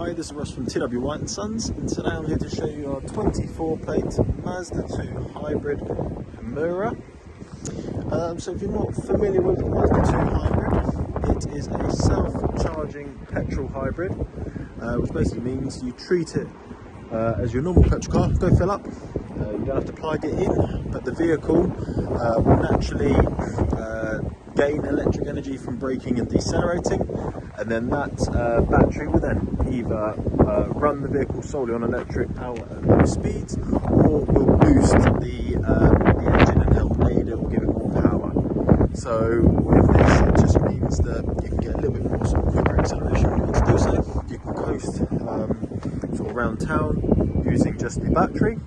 Hi, this is Russ from TW White & Sons, and today I'm here to show you our 24-plate Mazda2 hybrid Homura. So if you're not familiar with the Mazda2 hybrid, it is a self-charging petrol hybrid, which basically means you treat it as your normal petrol car. Go fill up, you don't have to plug it in, but the vehicle will naturally gain electric energy from braking and decelerating, and then that battery will then either run the vehicle solely on electric power at low speeds, or will boost the engine and help aid it or give it more power. So with this, it just means that you can get a little bit more sort of quicker acceleration when you want to do so. You can coast sort of around town using just the battery.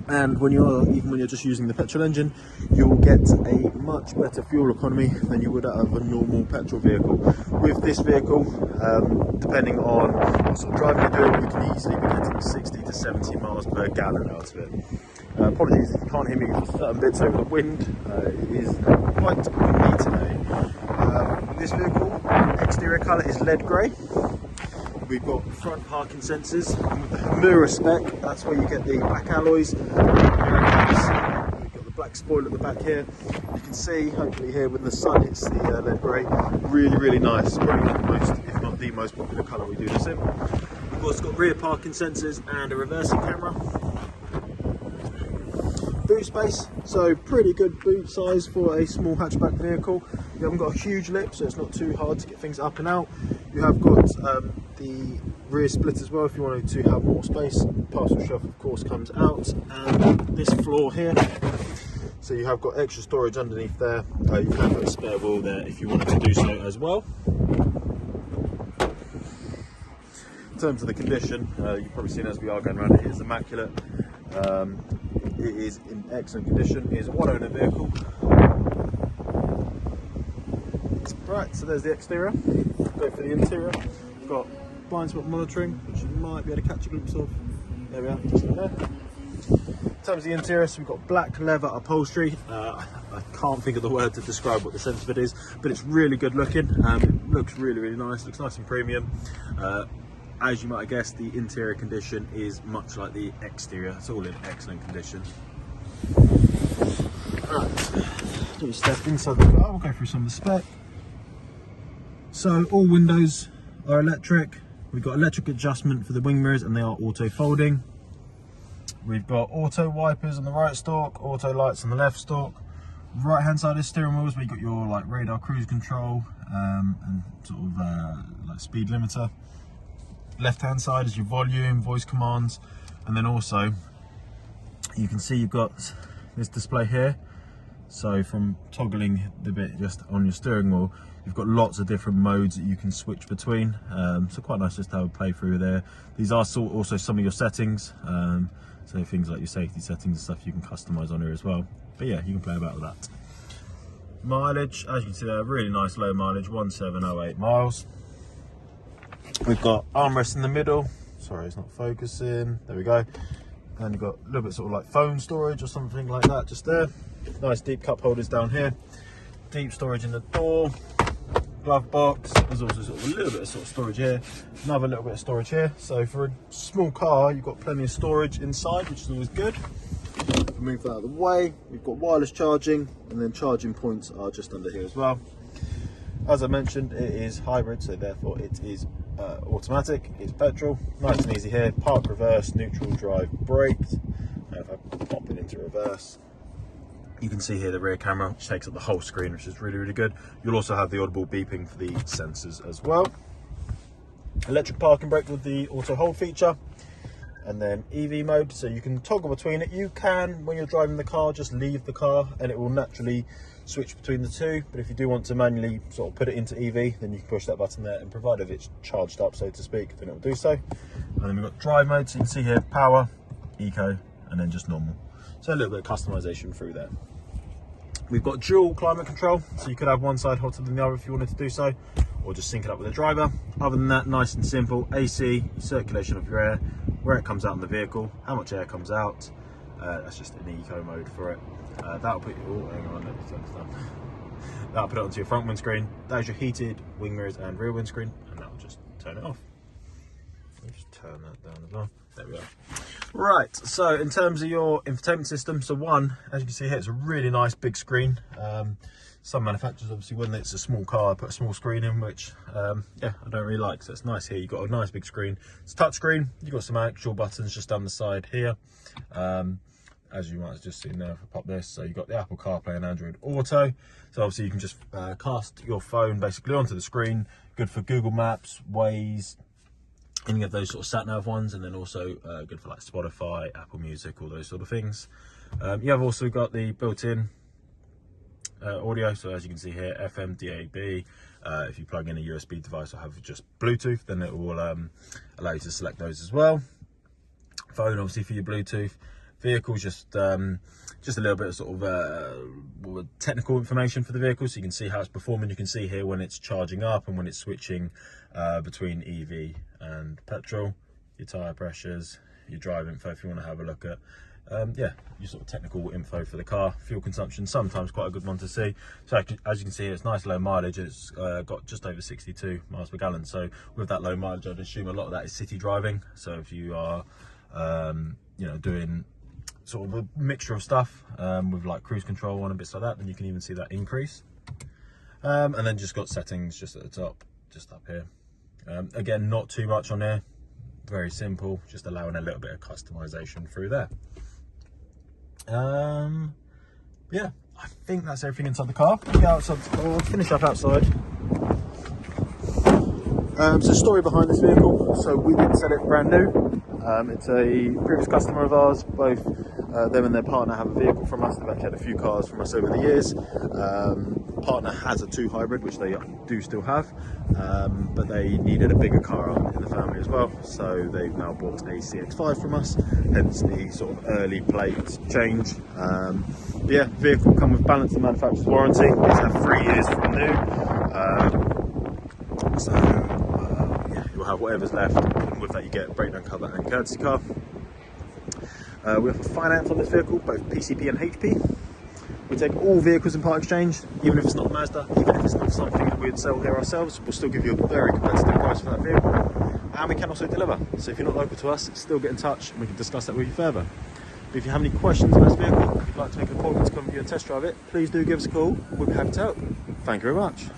And even when you're just using the petrol engine, you'll get a much better fuel economy than you would out of a normal petrol vehicle. With this vehicle, depending on what sort of driving you're doing, you can easily be getting 60 to 70 miles per gallon out of it. Apologies if you can't hear me for certain bits over the wind. It is quite windy today. This vehicle, exterior colour is lead grey. We've got front parking sensors, and with the Homura spec, that's where you get the black alloys. We've got the black spoiler at the back here. You can see, hopefully here, when the sun hits the lead grey, really nice. Probably the most, if not the most popular colour we do this in. We've also got rear parking sensors and a reversing camera. Boot space, so pretty good boot size for a small hatchback vehicle. You haven't got a huge lip, so it's not too hard to get things up and out. You have got the rear split as well if you wanted to have more space. Parcel shelf of course comes out, and this floor here, so you have got extra storage underneath there. You can put a spare wheel there if you wanted to do so as well. In terms of the condition, you've probably seen as we are going around, it is immaculate. It is in excellent condition. It is a one-owner vehicle. Right, so there's the exterior. Go for the interior. We've got blind spot monitoring, which you might be able to catch a glimpse of. There we are, just in there. In terms of the interior, so we've got black leather upholstery. I can't think of the word to describe what the sense of it is, but it's really good looking. It looks really nice. Looks nice and premium. As you might have guessed, the interior condition is much like the exterior. It's all in excellent condition. Right, just step inside the car. We'll go through some of the spec. So all windows are electric. We've got electric adjustment for the wing mirrors, and they are auto folding. We've got auto wipers on the right stalk, auto lights on the left stalk. Right hand side is steering wheels, where you've got your like radar cruise control and sort of like speed limiter. Left hand side is your volume, voice commands, and then also you can see you've got this display here. So from toggling the bit just on your steering wheel, you've got lots of different modes that you can switch between. So quite nice just to have a play through there. These are also some of your settings. So things like your safety settings and stuff you can customize on here as well. But yeah, you can play about with that. Mileage, as you can see there, really nice low mileage, 1708 miles. We've got armrest in the middle. Sorry, it's not focusing. There we go. And you've got a little bit sort of like phone storage or something like that just there. Nice deep cup holders down here. Deep storage in the door. Glove box. There's also sort of a little bit of sort of storage here. Another little bit of storage here. So for a small car, you've got plenty of storage inside, which is always good. Move that out of the way. We've got wireless charging, and then charging points are just under here as well. As I mentioned, it is hybrid, so therefore it is automatic. It's petrol. Nice and easy here. Park, reverse, neutral, drive, brakes. If I pop it into reverse, you can see here the rear camera, which takes up the whole screen, which is really good. You'll also have the audible beeping for the sensors as well. Electric parking brake with the auto hold feature, and then EV mode, so you can toggle between it. You can, when you're driving the car, just leave the car and it will naturally switch between the two. But if you do want to manually sort of put it into EV, then you can push that button there, and provided it's charged up, so to speak, then it will do so. And then we've got drive mode, so you can see here power, eco, and then just normal. So a little bit of customization through there. We've got dual climate control, so you could have one side hotter than the other if you wanted to do so, or just sync it up with the driver. Other than that, nice and simple. AC, circulation of your air, where it comes out in the vehicle, how much air comes out. That's just an eco mode for it. That'll put you, oh, hang on, let me turn this down. That'll put it onto your front windscreen. That is your heated wing mirrors and rear windscreen, and that'll just turn it off. turn that down as well. There we go. Right, so in terms of your infotainment system, so one, as you can see here, it's a really nice big screen. Some manufacturers, obviously, when it's a small car, put a small screen in, which, yeah, I don't really like. So it's nice here. You've got a nice big screen. It's a touch screen. You've got some actual buttons just down the side here. As you might have just seen there, if I pop this, so you've got the Apple CarPlay and Android Auto. So obviously you can just cast your phone basically onto the screen. Good for Google Maps, Waze, any of those sort of sat-nav ones, and then also good for like Spotify, Apple Music, all those sort of things. You have also got the built-in audio, so as you can see here, FM, DAB. If you plug in a USB device or have just Bluetooth, then it will allow you to select those as well. Phone, obviously, for your Bluetooth. Vehicles, just a little bit of sort of technical information for the vehicle, so you can see how it's performing. You can see here when it's charging up and when it's switching between EV and petrol. Your tyre pressures, your drive info if you want to have a look at. Yeah, your sort of technical info for the car. Fuel consumption, sometimes quite a good one to see. So as you can see, it's nice low mileage. It's got just over 62 miles per gallon. So with that low mileage, I'd assume a lot of that is city driving. So if you are, you know, doing sort of a mixture of stuff with like cruise control on and bits like that, then you can even see that increase. And then just got settings just at the top, just up here. Again, not too much on here. Very simple, just allowing a little bit of customization through there. Yeah, I think that's everything inside the car. Get outside the car, finish up outside. So story behind this vehicle. So we didn't sell it brand new. It's a previous customer of ours. Both them and their partner have a vehicle from us. They've actually had a few cars from us over the years. Partner has a 2 hybrid, which they do still have, but they needed a bigger car in the family as well. So they've now bought a CX-5 from us, hence the sort of early plate change. But yeah, vehicle come with balance and manufacturer's warranty. These have 3 years from new. So yeah, you'll have whatever's left. And with that, you get breakdown cover and courtesy car. We offer finance on this vehicle, both PCP and HP. We take all vehicles in part exchange, even if it's not Mazda, even if it's not something that we'd sell here ourselves. We'll still give you a very competitive price for that vehicle. And we can also deliver. So if you're not local to us, still get in touch and we can discuss that with you further. But if you have any questions about this vehicle, if you'd like to make an appointment to come view and test drive it, please do give us a call. We'll be happy to help. Thank you very much.